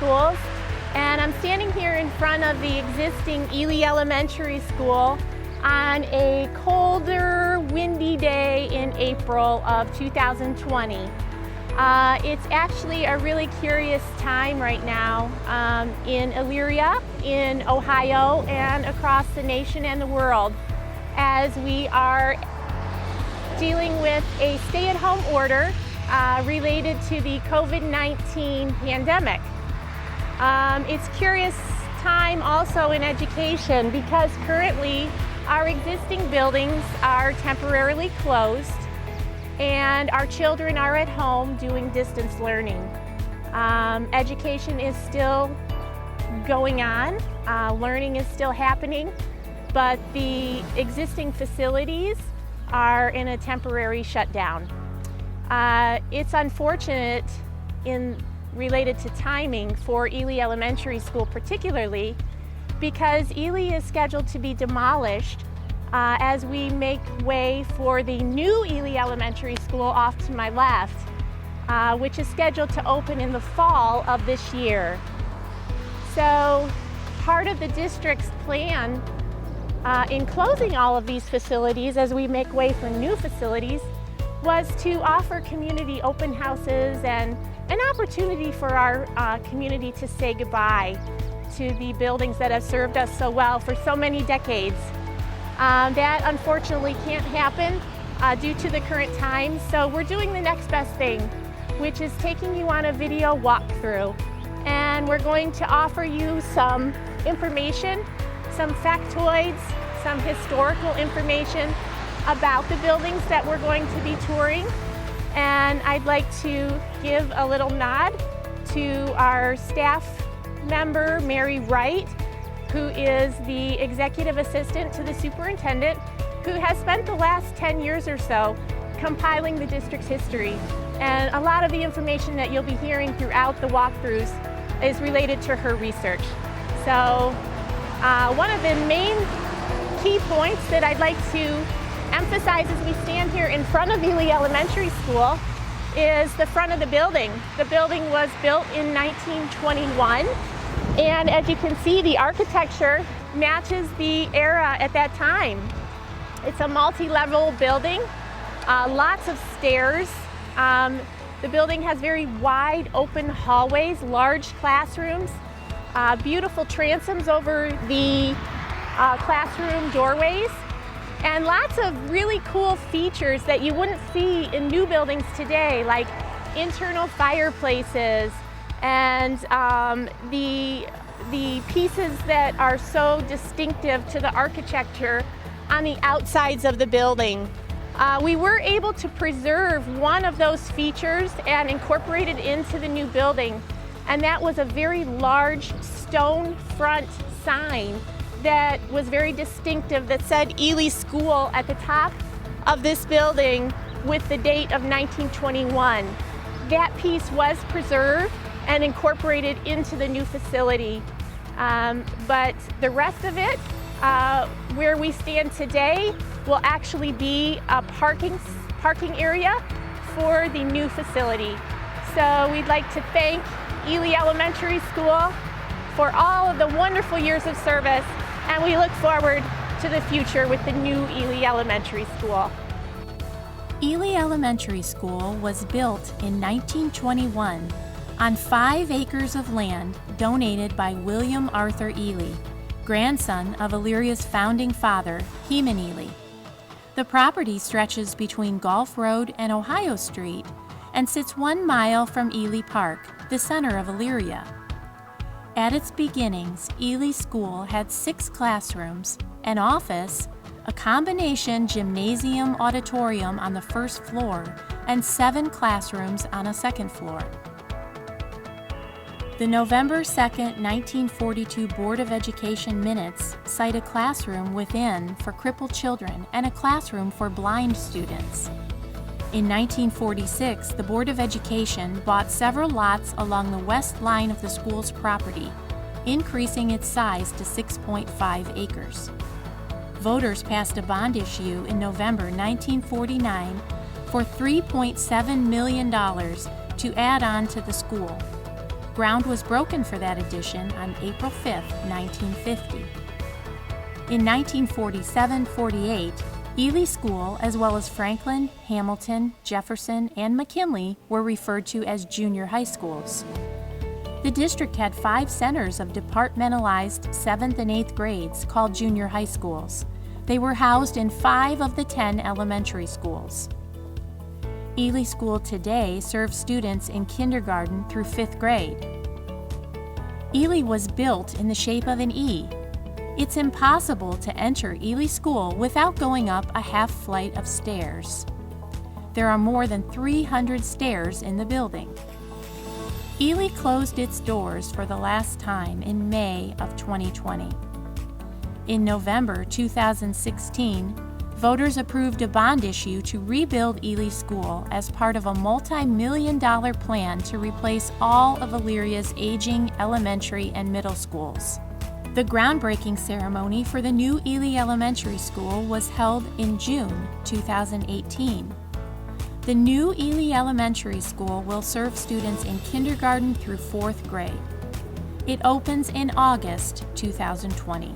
Schools, and I'm standing here in front of the existing Ely Elementary School on a colder, windy day in April of 2020. It's actually a really curious time right now in Elyria, in Ohio, and across the nation and the world, as we are dealing with a stay-at-home order related to the COVID-19 pandemic. It's a curious time also in education because currently our existing buildings are temporarily closed and our children are at home doing distance learning. Education is still going on, learning is still happening, but the existing facilities are in a temporary shutdown. It's unfortunate related to timing for Ely Elementary School particularly, because Ely is scheduled to be demolished as we make way for the new Ely Elementary School off to my left, which is scheduled to open in the fall of this year. So part of the district's plan in closing all of these facilities as we make way for new facilities was to offer community open houses and an opportunity for our community to say goodbye to the buildings that have served us so well for so many decades. That unfortunately can't happen due to the current times, so we're doing the next best thing, which is taking you on a video walkthrough. And we're going to offer you some information, some factoids, some historical information about the buildings that we're going to be touring. And I'd like to give a little nod to our staff member, Mary Wright, who is the executive assistant to the superintendent, who has spent the last 10 years or so compiling the district's history. And a lot of the information that you'll be hearing throughout the walkthroughs is related to her research. So one of the main key points that I'd like to emphasize as we stand here in front of Ely Elementary School is the front of the building. The building was built in 1921, and as you can see, the architecture matches the era at that time. It's a multi-level building, lots of stairs. The building has very wide open hallways, large classrooms, beautiful transoms over the classroom doorways, and lots of really cool features that you wouldn't see in new buildings today, like internal fireplaces and the pieces that are so distinctive to the architecture on the outsides of the building. We were able to preserve one of those features and incorporate it into the new building, and that was a very large stone front sign that was very distinctive that said Ely School at the top of this building with the date of 1921. That piece was preserved and incorporated into the new facility. But the rest of it, where we stand today, will actually be a parking area for the new facility. So we'd like to thank Ely Elementary School for all of the wonderful years of service, and we look forward to the future with the new Ely Elementary School. Ely Elementary School was built in 1921 on 5 acres of land donated by William Arthur Ely, grandson of Elyria's founding father, Heman Ely. The property stretches between Gulf Road and Ohio Street and sits 1 mile from Ely Park, the center of Elyria. At its beginnings, Ely School had 6 classrooms, an office, a combination gymnasium auditorium on the first floor, and 7 classrooms on a second floor. The November 2, 1942 Board of Education minutes cite a classroom within for crippled children and a classroom for blind students. In 1946, the Board of Education bought several lots along the west line of the school's property, increasing its size to 6.5 acres. Voters passed a bond issue in November 1949 for $3.7 million to add on to the school. Ground was broken for that addition on April 5, 1950. In 1947-48, Ely School, as well as Franklin, Hamilton, Jefferson, and McKinley, were referred to as junior high schools. The district had 5 centers of departmentalized 7th and 8th grades called junior high schools. They were housed in 5 of the 10 elementary schools. Ely School today serves students in kindergarten through 5th grade. Ely was built in the shape of an E. It's impossible to enter Ely School without going up a half flight of stairs. There are more than 300 stairs in the building. Ely closed its doors for the last time in May of 2020. In November 2016, voters approved a bond issue to rebuild Ely School as part of a multi-million-dollar plan to replace all of Elyria's aging elementary and middle schools. The groundbreaking ceremony for the new Ely Elementary School was held in June 2018. The new Ely Elementary School will serve students in kindergarten through 4th grade. It opens in August 2020.